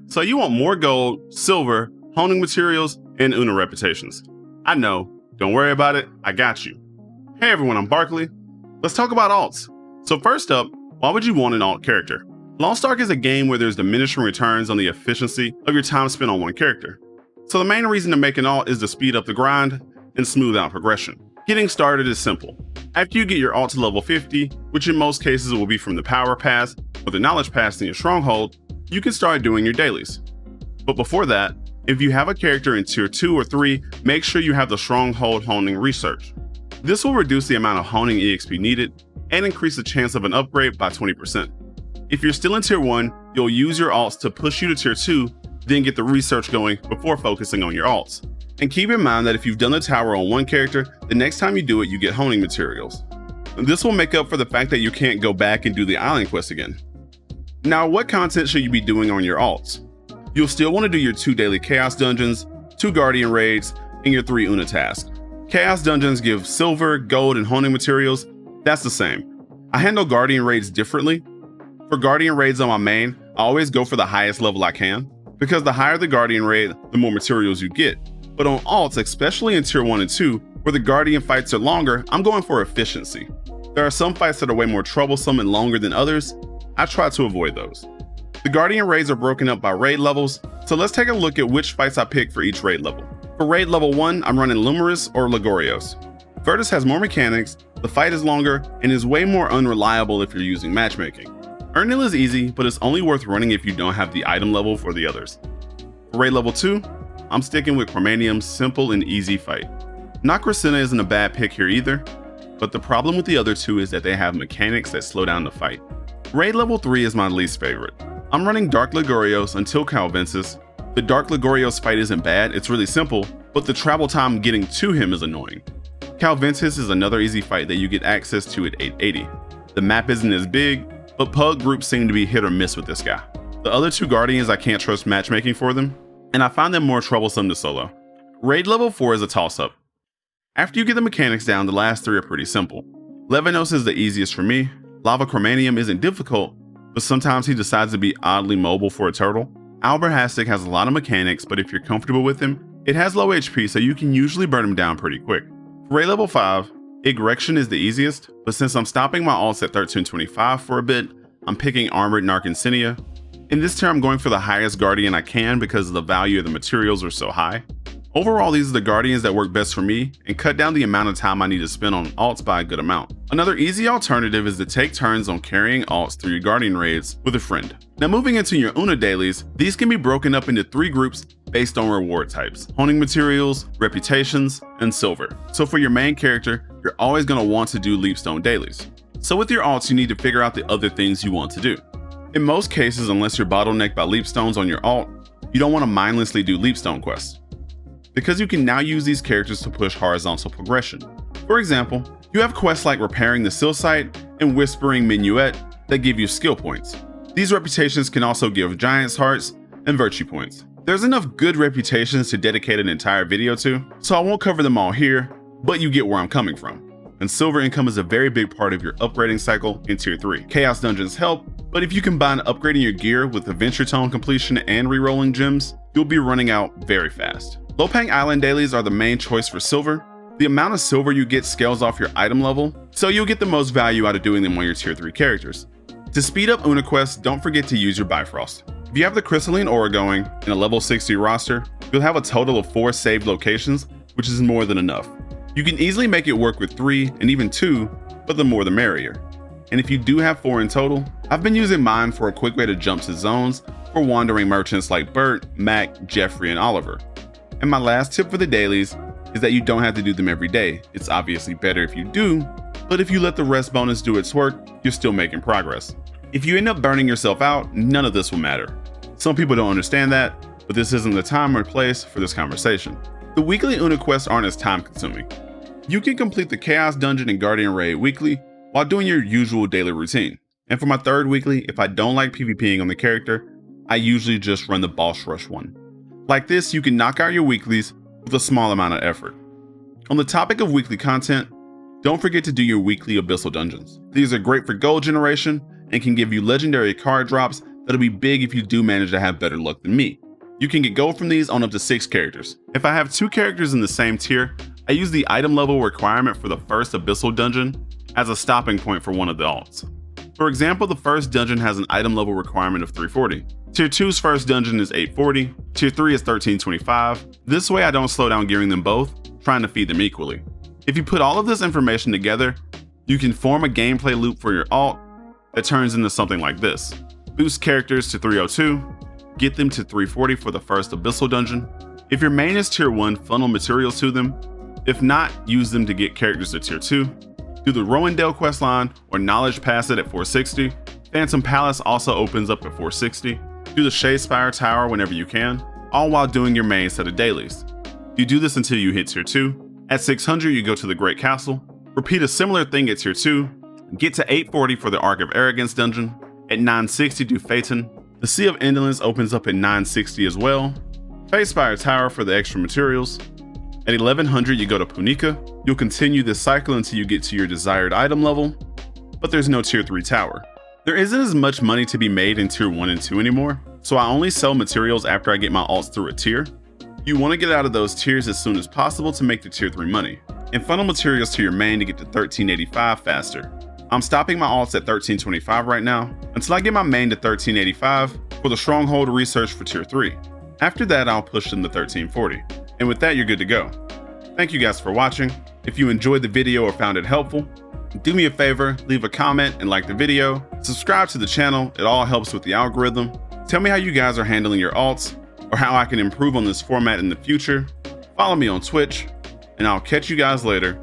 So you want more gold, silver, honing materials, and Una reputations. I know, don't worry about it, I got you. Hey everyone, I'm Barkley. Let's talk about alts. So first up, why would you want an alt character? Lost Ark is a game where there's diminishing returns on the efficiency of your time spent on one character. So the main reason to make an alt is to speed up the grind and smooth out progression. Getting started is simple. After you get your alt to level 50, which in most cases will be from the power pass or the knowledge pass in your Stronghold, you can start doing your dailies. But before that, if you have a character in tier 2 or 3, make sure you have the Stronghold honing research. This will reduce the amount of honing EXP needed and increase the chance of an upgrade by 20%. If you're still in tier 1, you'll use your alts to push you to tier 2, then get the research going before focusing on your alts. And keep in mind that if you've done the tower on one character, the next time you do it, you get honing materials. And this will make up for the fact that you can't go back and do the island quest again. Now, what content should you be doing on your alts? You'll still want to do your 2 daily chaos dungeons, 2 guardian raids, and your 3 Una tasks. Chaos dungeons give silver, gold, and honing materials. That's the same. I handle guardian raids differently. For guardian raids on my main, I always go for the highest level I can, because the higher the guardian raid, the more materials you get. But on alts, especially in tier 1 and 2, where the guardian fights are longer, I'm going for efficiency. There are some fights that are way more troublesome and longer than others. I try to avoid those. The guardian raids are broken up by raid levels, so let's take a look at which fights I pick for each raid level. For raid level 1, I'm running Lumerus or Lagorios. Virtus has more mechanics, the fight is longer, and is way more unreliable if you're using matchmaking. Ernil is easy, but it's only worth running if you don't have the item level for the others. For raid level 2, I'm sticking with Chromanium's simple and easy fight. Nakrasina isn't a bad pick here either, but the problem with the other two is that they have mechanics that slow down the fight. Raid level 3 is my least favorite. I'm running Dark Lagorios until Calvensis. The Dark Lagorios fight isn't bad, it's really simple, but the travel time getting to him is annoying. Calvensis is another easy fight that you get access to at 880. The map isn't as big, but pug groups seem to be hit or miss with this guy. The other 2 guardians I can't trust matchmaking for them, and I find them more troublesome to solo. Raid level 4 is a toss-up. After you get the mechanics down, the last 3 are pretty simple. Levinos is the easiest for me. Lava Chromanium isn't difficult, but sometimes he decides to be oddly mobile for a turtle. Alberhastic has a lot of mechanics, but if you're comfortable with him, it has low HP, so you can usually burn him down pretty quick. For raid level 5, Igrection is the easiest, but since I'm stopping my alts at 1325 for a bit, I'm picking Armored Narcincinia. In this tier, I'm going for the highest guardian I can because the value of the materials are so high. Overall, these are the guardians that work best for me and cut down the amount of time I need to spend on alts by a good amount. Another easy alternative is to take turns on carrying alts through your guardian raids with a friend. Now moving into your Una dailies, these can be broken up into 3 groups based on reward types: honing materials, reputations, and silver. So for your main character, you're always going to want to do leapstone dailies. So with your alts, you need to figure out the other things you want to do. In most cases, unless you're bottlenecked by leapstones on your alt, you don't want to mindlessly do leapstone quests, because you can now use these characters to push horizontal progression. For example, you have quests like repairing the Seal Site and whispering Minuet that give you skill points. These reputations can also give Giant's Hearts and Virtue points. There's enough good reputations to dedicate an entire video to, so I won't cover them all here, but you get where I'm coming from. And silver income is a very big part of your upgrading cycle in tier 3. Chaos dungeons help, but if you combine upgrading your gear with Adventure Tome completion and rerolling gems, you'll be running out very fast. Lopang Island dailies are the main choice for silver. The amount of silver you get scales off your item level, so you'll get the most value out of doing them on your tier 3 characters. To speed up Una quests, don't forget to use your Bifrost. If you have the Crystalline Aura going in a level 60 roster, you'll have a total of 4 saved locations, which is more than enough. You can easily make it work with 3 and even 2, but the more the merrier. And if you do have 4 in total, I've been using mine for a quick way to jump to zones for wandering merchants like Bert, Mac, Jeffrey, and Oliver. And my last tip for the dailies is that you don't have to do them every day. It's obviously better if you do, but if you let the rest bonus do its work, you're still making progress. If you end up burning yourself out, none of this will matter. Some people don't understand that, but this isn't the time or place for this conversation. The weekly Una quests aren't as time consuming. You can complete the Chaos Dungeon and Guardian Raid weekly while doing your usual daily routine. And for my 3rd weekly, if I don't like PvPing on the character, I usually just run the Boss Rush one. Like this, you can knock out your weeklies with a small amount of effort. On the topic of weekly content, don't forget to do your weekly Abyssal Dungeons. These are great for gold generation and can give you legendary card drops it'll be big if you do manage to have better luck than me. You can get gold from these on up to 6 characters. If I have 2 characters in the same tier, I use the item level requirement for the first Abyssal dungeon as a stopping point for one of the alts. For example, the first dungeon has an item level requirement of 340. Tier 2's first dungeon is 840, Tier 3 is 1325. This way I don't slow down gearing them both, trying to feed them equally. If you put all of this information together, you can form a gameplay loop for your alt that turns into something like this. Boost characters to 302, get them to 340 for the first Abyssal dungeon. If your main is tier 1, funnel materials to them. If not, use them to get characters to tier 2. Do the Rowendale questline or Knowledge Pass it at 460. Phantom Palace also opens up at 460. Do the Shadespire Tower whenever you can, all while doing your main set of dailies. You do this until you hit tier 2. At 600, you go to the Great Castle. Repeat a similar thing at tier 2. Get to 840 for the Ark of Arrogance dungeon. At 960, do Phaeton. The Sea of Indolence opens up at 960 as well. Shadespire Tower for the extra materials. At 1100, you go to Punica. You'll continue this cycle until you get to your desired item level, but there's no tier 3 tower. There isn't as much money to be made in tier 1 and 2 anymore, so I only sell materials after I get my alts through a tier. You want to get out of those tiers as soon as possible to make the tier 3 money, and funnel materials to your main to get to 1385 faster. I'm stopping my alts at 1325 right now, until I get my main to 1385 for the Stronghold research for tier 3. After that, I'll push them to 1340. And with that, you're good to go. Thank you guys for watching. If you enjoyed the video or found it helpful, do me a favor, leave a comment and like the video. Subscribe to the channel, it all helps with the algorithm. Tell me how you guys are handling your alts, or how I can improve on this format in the future. Follow me on Twitch, and I'll catch you guys later.